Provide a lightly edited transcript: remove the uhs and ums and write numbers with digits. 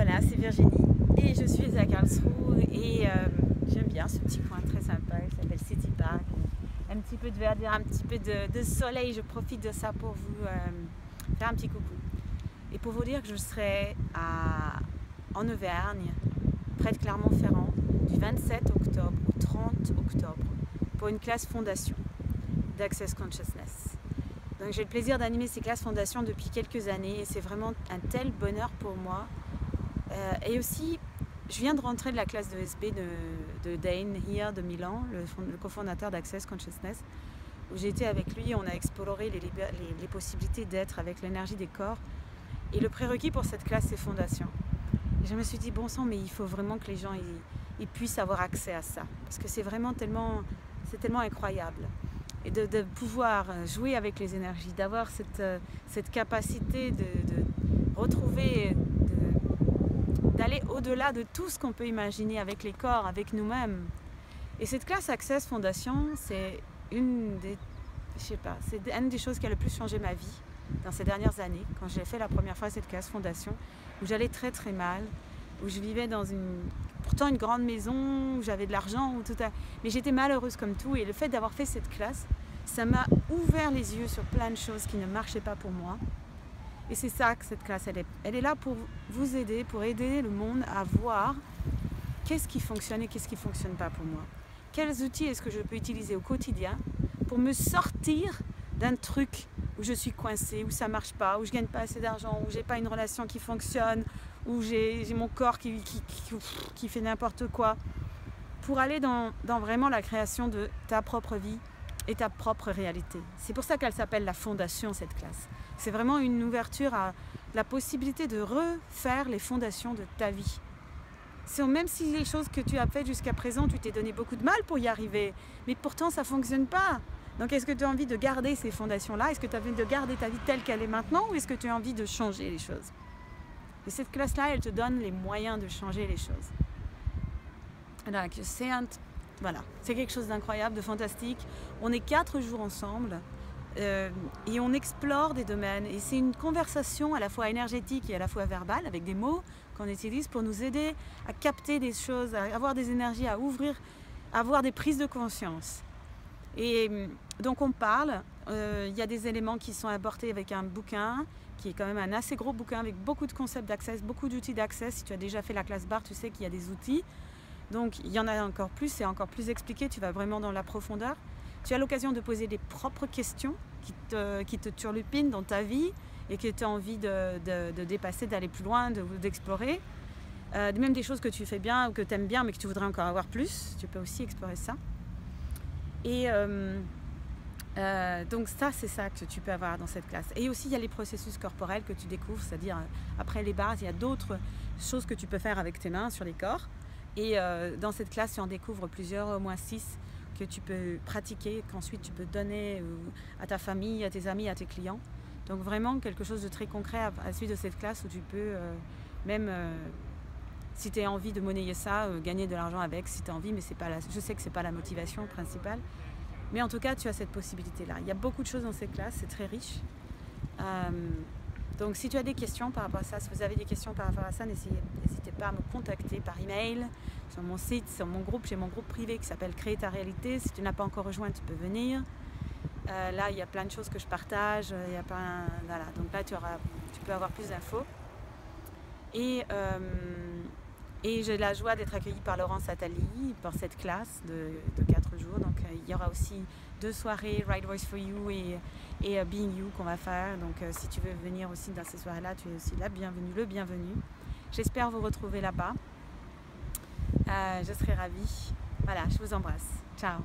voilà, c'est Virginie et je suis à Karlsruhe et j'aime bien ce petit coin très sympa, il s'appelle City Park. Un petit peu de verdure, un petit peu de soleil, je profite de ça pour vous faire un petit coucou. Et pour vous dire que je serai en Auvergne, près de Clermont-Ferrand, du 27 octobre au 30 octobre pour une classe fondation d'Access Consciousness. Donc j'ai le plaisir d'animer ces classes fondation depuis quelques années et c'est vraiment un tel bonheur pour moi. Et aussi, je viens de rentrer de la classe de SB de Dane Heer de Milan, le cofondateur d'Access Consciousness, où j'ai été avec lui, on a exploré les possibilités d'être avec l'énergie des corps. Et le prérequis pour cette classe, c'est fondation. Et je me suis dit, bon sang, mais il faut vraiment que les gens ils puissent avoir accès à ça. Parce que c'est vraiment tellement incroyable. Et de pouvoir jouer avec les énergies, d'avoir cette capacité de retrouver, d'aller au-delà de tout ce qu'on peut imaginer avec les corps, avec nous-mêmes. Et cette classe Access Fondation, c'est une des choses qui a le plus changé ma vie dans ces dernières années, quand j'ai fait la première fois cette classe fondation, où j'allais très très mal, où je vivais dans pourtant une grande maison, où j'avais de l'argent, mais j'étais malheureuse comme tout. Et le fait d'avoir fait cette classe, ça m'a ouvert les yeux sur plein de choses qui ne marchaient pas pour moi. Et c'est ça que cette classe, elle est là pour vous aider, pour aider le monde à voir qu'est-ce qui fonctionne et qu'est-ce qui ne fonctionne pas pour moi. Quels outils est-ce que je peux utiliser au quotidien pour me sortir d'un truc où je suis coincée, où ça ne marche pas, où je ne gagne pas assez d'argent, où je n'ai pas une relation qui fonctionne, où j'ai mon corps qui fait n'importe quoi, pour aller dans vraiment la création de ta propre vie et ta propre réalité. C'est pour ça qu'elle s'appelle la fondation, cette classe. C'est vraiment une ouverture à la possibilité de refaire les fondations de ta vie. Même si les choses que tu as faites jusqu'à présent, tu t'es donné beaucoup de mal pour y arriver, mais pourtant ça ne fonctionne pas. Donc est-ce que tu as envie de garder ces fondations-là? Est-ce que tu as envie de garder ta vie telle qu'elle est maintenant, ou est-ce que tu as envie de changer les choses? Et cette classe-là, elle te donne les moyens de changer les choses. Donc c'est quelque chose d'incroyable, de fantastique. On est 4 jours ensemble et on explore des domaines. Et c'est une conversation à la fois énergétique et à la fois verbale, avec des mots qu'on utilise pour nous aider à capter des choses, à avoir des énergies, à ouvrir, à avoir des prises de conscience. Et donc on parle, il y a des éléments qui sont apportés avec un bouquin, qui est quand même un assez gros bouquin avec beaucoup de concepts d'accès, beaucoup d'outils d'accès. Si tu as déjà fait la classe barre, tu sais qu'il y a des outils. Donc il y en a encore plus, c'est encore plus expliqué, tu vas vraiment dans la profondeur. Tu as l'occasion de poser des propres questions qui te turlupinent dans ta vie et que tu as envie de dépasser, d'aller plus loin, d'explorer. Même des choses que tu fais bien ou que tu aimes bien mais que tu voudrais encore avoir plus, tu peux aussi explorer ça. Et donc c'est ça que tu peux avoir dans cette classe. Et aussi il y a les processus corporels que tu découvres, c'est-à-dire après les bases, il y a d'autres choses que tu peux faire avec tes mains sur les corps. Et dans cette classe, tu en découvres plusieurs, au moins 6, que tu peux pratiquer, qu'ensuite tu peux donner à ta famille, à tes amis, à tes clients. Donc vraiment quelque chose de très concret à la suite de cette classe où tu peux même, si tu as envie de monnayer ça, gagner de l'argent avec, si tu as envie, mais je sais que ce n'est pas la motivation principale. Mais en tout cas, tu as cette possibilité-là. Il y a beaucoup de choses dans cette classe, c'est très riche. Donc si tu as des questions par rapport à ça, si vous avez des questions par rapport à ça, n'hésitez pas à me contacter par email, sur mon site, sur mon groupe. J'ai mon groupe privé qui s'appelle Créer ta réalité. Si tu n'as pas encore rejoint, tu peux venir. Là, il y a plein de choses que je partage. Voilà. Donc là, tu peux avoir plus d'infos. Et j'ai la joie d'être accueillie par Laurence Attali pour cette classe de 4 jours. Donc il y aura aussi 2 soirées, Right Voice for You et Being You qu'on va faire. Donc si tu veux venir aussi dans ces soirées-là, tu es aussi le bienvenu. J'espère vous retrouver là-bas. Je serai ravie. Voilà, je vous embrasse. Ciao.